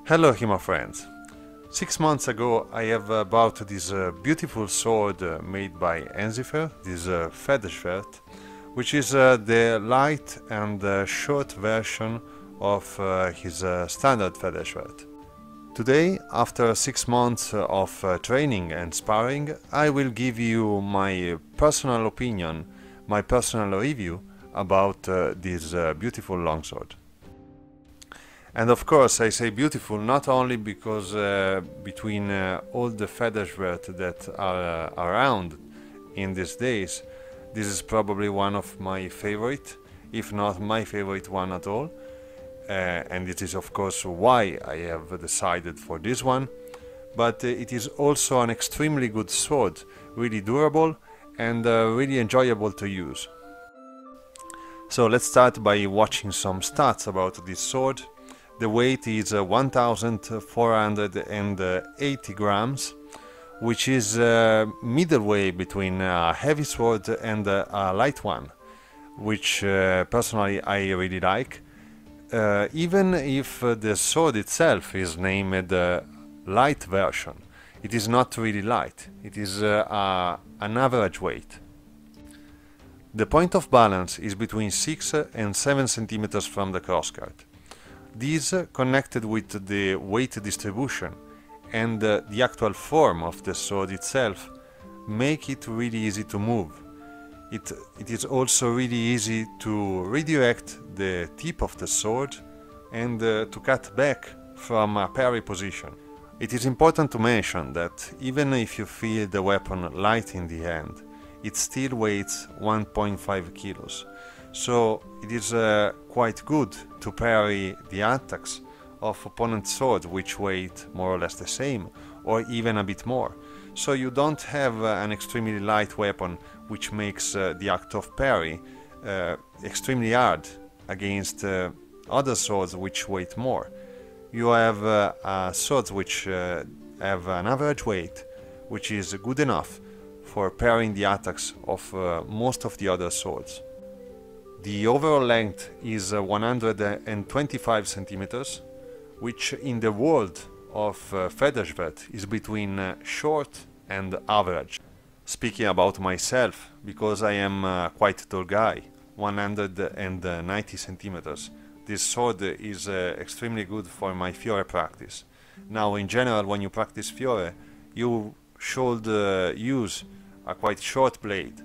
Hello HEMA friends. 6 months ago I have bought this beautiful sword made by Enzifer, this Featherschwert, which is the light and short version of his standard Featherschwert. Today, after 6 months of training and sparring, I will give you my personal opinion, my personal review about this beautiful longsword. And of course, I say beautiful not only because between all the Featherschwert that are around in these days, this is probably one of my favorite, if not my favorite one at all. And it is of course why I have decided for this one. But it is also an extremely good sword, really durable and really enjoyable to use. So let's start by watching some stats about this sword. The weight is 1480 grams, which is middle way between a heavy sword and a light one, which personally I really like. Even if the sword itself is named light version, it is not really light, it is an average weight. The point of balance is between 6 and 7 centimeters from the crossguard. These, connected with the weight distribution and the actual form of the sword itself, make it really easy to move. It is also really easy to redirect the tip of the sword and to cut back from a parry position. It is important to mention that even if you feel the weapon light in the hand, it still weighs 1.5 kilos. So it is quite good to parry the attacks of opponent's sword, which weigh more or less the same, or even a bit more. So you don't have an extremely light weapon, which makes the act of parry extremely hard against other swords which weigh more. You have swords which have an average weight, which is good enough for parrying the attacks of most of the other swords. The overall length is 125 centimeters, which in the world of Featherschwert is between short and average. Speaking about myself, because I am quite a tall guy, 190 centimeters, this sword is extremely good for my Fiore practice. Now, in general, when you practice Fiore, you should use a quite short blade.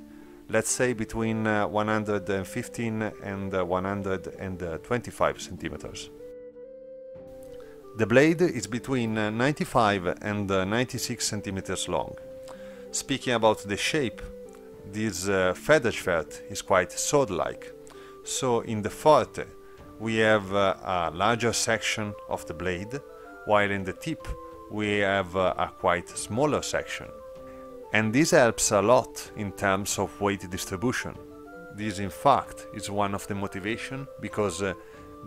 Let's say between 115 and 125 centimeters. The blade is between 95 and 96 centimeters long. Speaking about the shape, this Featherschwert is quite sword-like. So in the forte we have a larger section of the blade, while in the tip we have a quite smaller section. And this helps a lot in terms of weight distribution. This in fact is one of the motivation because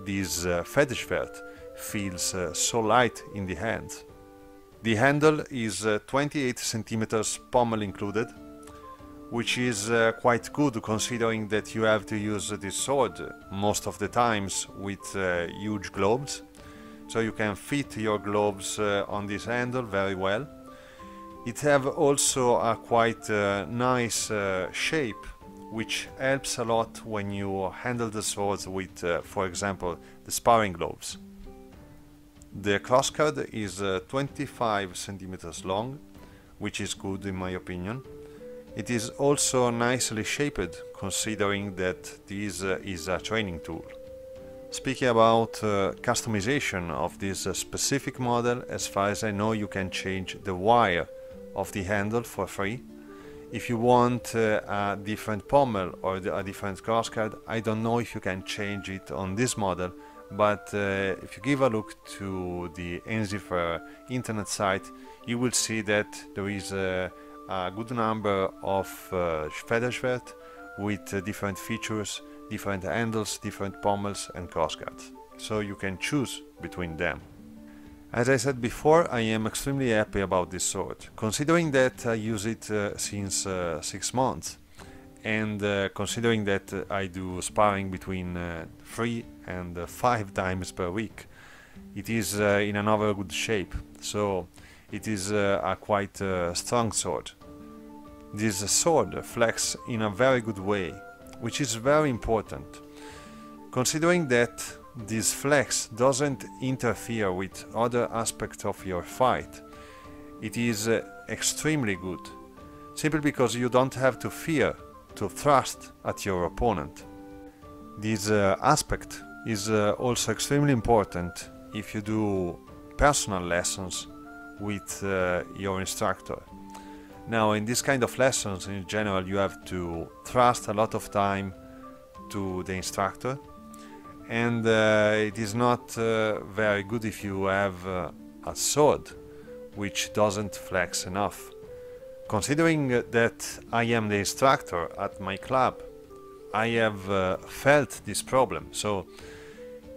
this Featherschwert feels so light in the hands. The handle is 28 centimeters pommel included, which is quite good considering that you have to use this sword most of the times with huge gloves. So you can fit your gloves on this handle very well. It have also a quite nice shape, which helps a lot when you handle the swords with, for example, the sparring gloves. The crossguard is 25 centimeters long, which is good in my opinion. It is also nicely shaped, considering that this is a training tool. Speaking about customization of this specific model, as far as I know, you can change the wire of the handle for free. If you want a different pommel or a different crossguard, I don't know if you can change it on this model, but if you give a look to the Enzifer internet site, you will see that there is a good number of Featherschwert with different features, different handles, different pommels and crossguards. So you can choose between them. As I said before, I am extremely happy about this sword, considering that I use it since 6 months, and considering that I do sparring between 3 and 5 times per week. it is in another good shape, so it is a quite strong sword. This sword flexes in a very good way, which is very important, considering that this flex doesn't interfere with other aspects of your fight. It is extremely good, simply because you don't have to fear to thrust at your opponent. This aspect is also extremely important if you do personal lessons with your instructor. Now, in this kind of lessons, in general, you have to trust a lot of time to the instructor, and it is not very good if you have a sword which doesn't flex enough. Considering that I am the instructor at my club, I have felt this problem. So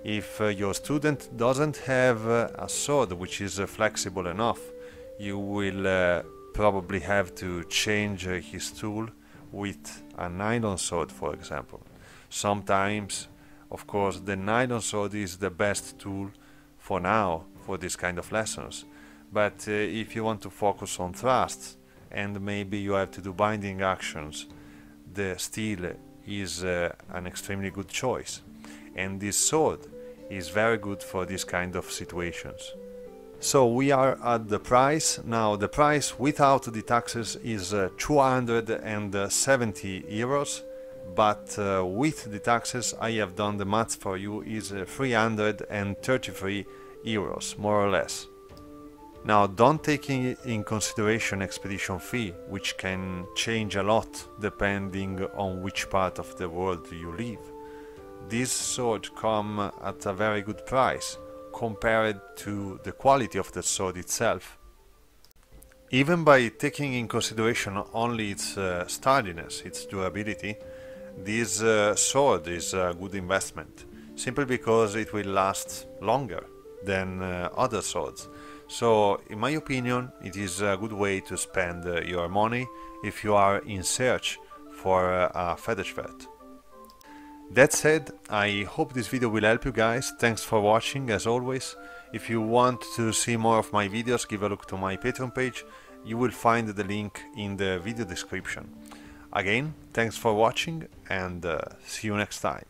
if your student doesn't have a sword which is flexible enough, you will probably have to change his tool with a nylon sword, for example. Sometimes, of course, the nylon sword is the best tool for now for this kind of lessons. But if you want to focus on thrusts and maybe you have to do binding actions, the steel is an extremely good choice. And this sword is very good for this kind of situations. So we are at the price. Now the price without the taxes is 270 euros, but with the taxes, I have done the math for you, is 333 euros, more or less. Now don't take in consideration expedition fee, which can change a lot depending on which part of the world you live. This sword comes at a very good price compared to the quality of the sword itself. Even by taking in consideration only its sturdiness, its durability, this sword is a good investment, simply because it will last longer than other swords. So, in my opinion, it is a good way to spend your money if you are in search for a Feldschwert. That said, I hope this video will help you guys. Thanks for watching, as always. If you want to see more of my videos, give a look to my Patreon page. You will find the link in the video description. Again, thanks for watching, and see you next time.